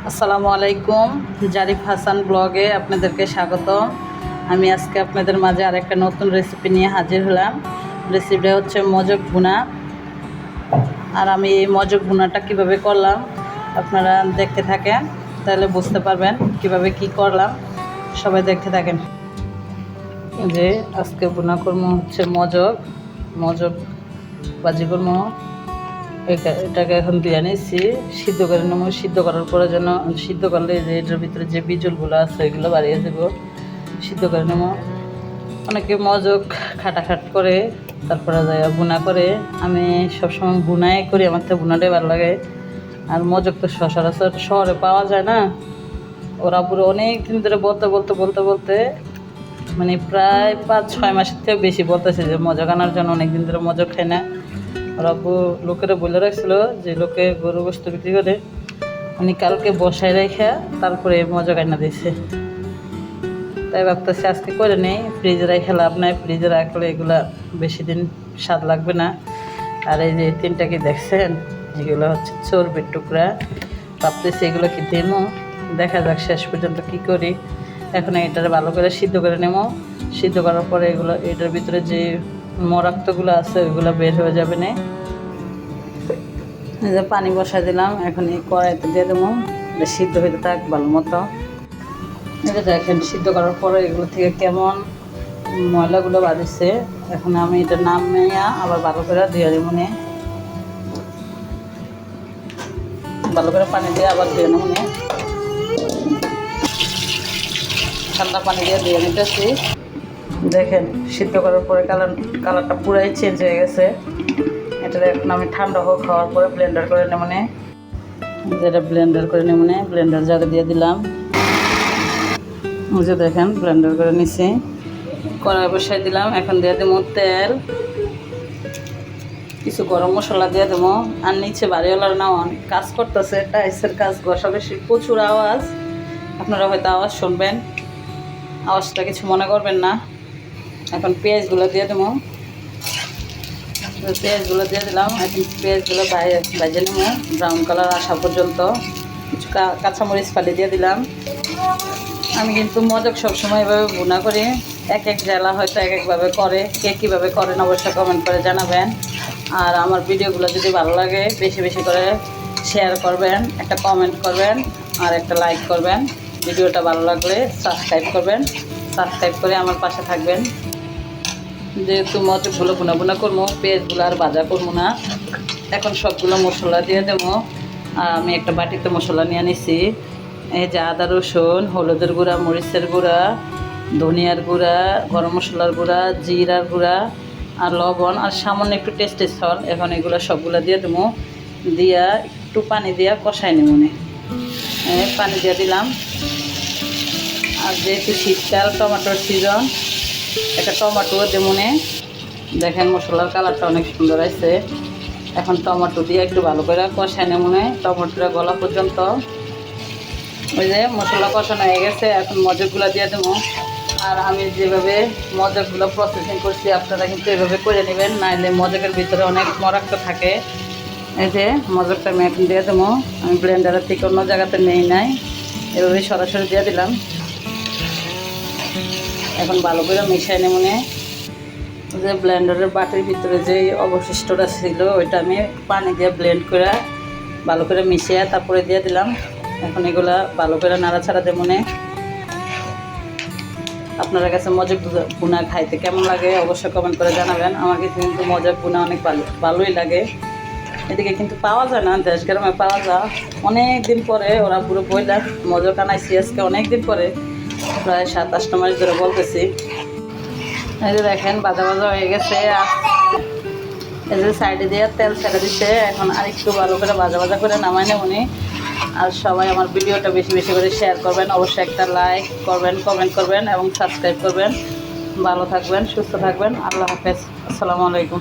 আসসালামু আলাইকুম। জারিফ হাসান ব্লগে আপনাদেরকে স্বাগত। আমি আজকে আপনাদের মাঝে আরেকটা নতুন রেসিপি নিয়ে হাজির হলাম। রেসিপিটা হচ্ছে মজক ভুনা। আর আমি এই মজক ভুনাটা কিভাবে করলাম আপনারা দেখতে থাকেন, তাহলে বুঝতে পারবেন কিভাবে কি করলাম। সবাই দেখতে থাকেন। যে আজকে ভুনা কর্ম হচ্ছে মজক বাজি কর্ম। এটাকে এখন দিয়ে নিচ্ছি, সিদ্ধ করে নেব। সিদ্ধ করার পরে যেন সিদ্ধ করলে যে এটার ভিতরে যে বিজলগুলো আছে এগুলো বাড়িয়ে দেবো, সিদ্ধ করে নেব। অনেকে মজক খাটাখাট করে তারপরে যায় বুনা করে। আমি সবসময় বুনাই করি, আমার তো বুনাটাই ভালো লাগে। আর মজক তো সচরাচর শহরে পাওয়া যায় না। ওরা পুরো অনেক দিন ধরে বলতে মানে প্রায় 5-6 মাসের থেকে বেশি বলতেছে যে মজক আনার জন্য। অনেক দিন ধরে মজক খায় না। ওরা লোকেরা বলে রাখছিল যে লোকে গরু গোস্ত বিক্রি করে, উনি কালকে বসায় রেখে তারপরে মজা কাইনা দিয়েছে। তাই ভাবতেছি আজকে করে নেই, ফ্রিজে রেখে লাভ নাই। ফ্রিজে রাখলে এগুলা বেশি দিন স্বাদ লাগবে না। আর এই যে তিনটা কি দেখছেন, এগুলো হচ্ছে চর্বির টুকরা। ভাবতেছি এগুলো কি দেবো, দেখা যাক শেষ পর্যন্ত কি করি। এখন এটার ভালো করে সিদ্ধ করে নেবো। সিদ্ধ করার পরে এগুলো এটার ভিতরে যে মরাক্তগুলো আছে ওইগুলো বের হয়ে যাবে না। এই যে পানি বসাই দিলাম, এখন এই কড়াইতে দিয়ে দেবো, সিদ্ধ হইতে থাক ভালো মতো। এটা দেখেন সিদ্ধ করার পরে এগুলো থেকে কেমন ময়লাগুলো বাঁধিছে। এখন আমি এটা নামিয়ে আবার ভালো করে দিয়ে দেবো, ভালো করে পানি দিয়ে আবার দিয়ে নেব। ঠান্ডা পানি দিয়ে নিতেছি। দেখেন সিদ্ধ করার পরে কালারটা পুরাই চেঞ্জ হয়ে গেছে। এটা এখন আমি ঠান্ডা খাওয়ার পরে ব্লেন্ডার করে নেব। যেটা ব্লেন্ডার করে নেব, ব্লেন্ডার জারে দিয়ে দিলাম। যে দেখেন ব্লেন্ডার করে নিছি। কড়াই বসাই দিলাম, এখন দিয়ে দেবো তেল, কিছু গরম মশলা দিয়ে দেবো। আর নিচে বাড়িওয়ালার না অনেক কাজ করতেছে, টাইসের কাজ, ঘষা বেশি, প্রচুর আওয়াজ। আপনারা হয়তো আওয়াজ শুনবেন, আওয়াজটা কিছু মনে করবেন না। এখন পেঁয়াজগুলো দিয়ে দেবো। পেঁয়াজগুলো দিয়ে দিলাম। এখন পেঁয়াজগুলো ভেজে নেব ব্রাউন কালার আসা পর্যন্ত। কিছু কাঁচামরিচ ফালি দিয়ে দিলাম। আমি কিন্তু মজক সবসময় এভাবে ভুনা করি। এক জেলা হয়তো এক একভাবে করে, কে কীভাবে করেন অবশ্যই কমেন্ট করে জানাবেন। আর আমার ভিডিওগুলো যদি ভালো লাগে বেশি বেশি করে শেয়ার করবেন, একটা কমেন্ট করবেন আর একটা লাইক করবেন। ভিডিওটা ভালো লাগলে সাবস্ক্রাইব করবেন, সাবস্ক্রাইব করে আমার পাশে থাকবেন। যেহেতু মজকগুলো ভুনা করবো, পেঁয়াজগুলো আর ভাজা করবো না। এখন সবগুলো মশলা দিয়ে দেবো। আর আমি একটা বাটিতে মশলা নিয়ে নিছি। এই যে আদা রসুন, হলুদের গুঁড়া, মরিচের গুঁড়া, ধনিয়ার গুঁড়া, গরম মশলার গুঁড়া, জিরার গুঁড়া আর লবণ আর সামান্য একটু টেস্টের সল্ট। এখন এগুলো সবগুলো দিয়ে দেবো। দিয়া একটু পানি দিয়া কষাই নেব। পানি দিয়ে দিলাম। আর যেহেতু শীতকাল, টমেটোর সিজন, একটা টমেটো দেবো। দেখেন মশলার কালারটা অনেক সুন্দর আছে। এখন টমেটো দিয়ে একটু ভালো করে কষাই নেব, টমেটোটা গলা পর্যন্ত। ওই যে মশলা কষানো হয়ে গেছে, এখন মজকগুলো দিয়ে দেবো। আর আমি যেভাবে মজকগুলো প্রসেসিং করছি আপনারা কিন্তু এভাবে করে নেবেন, নাহলে মজকের ভিতরে অনেক মরাক্ত থাকে। এই যে মজকটা আমি এখন দিয়ে দেবো। আমি ব্লেন্ডারের থেকে অন্য জায়গাতে নাই, এভাবে সরাসরি দিয়ে দিলাম। এখন ভালো করে মিশাই নেব। যে ব্লেন্ডারের বাটির ভিতরে যে অবশিষ্টটা ছিল ওইটা আমি পানি দিয়ে ব্লেন্ড করে ভালো করে মিশিয়ে তারপরে দিয়ে দিলাম। এখন এগুলা ভালো করে নাড়াচাড়া দেবো। আপনার কাছে মজক ভুনা খাইতে কেমন লাগে অবশ্যই কমেন্ট করে জানাবেন। আমাকে কিন্তু মজক ভুনা অনেক ভালোই লাগে। এদিকে কিন্তু পাওয়া যায় না, দেশ গ্রামে পাওয়া যায় অনেক দিন পরে। ওরা পুরো বইলা মজক আনাইছি আজকে অনেক দিন পরে, প্রায় 7-8 মাস ধরে বলতেছি। এই যে দেখেন ভাজা হয়ে গেছে। এই যে সাইডে দিয়ে তেল ছেড়ে দিচ্ছে। এখন আর একটু ভালো করে ভাজা করে নামাই নেব। আর সবাই আমার ভিডিওটা বেশি বেশি করে শেয়ার করবেন, অবশ্যই একটা লাইক করবেন, কমেন্ট করবেন এবং সাবস্ক্রাইব করবেন। ভালো থাকবেন, সুস্থ থাকবেন। আল্লাহ হাফেজ। আসসালামু আলাইকুম।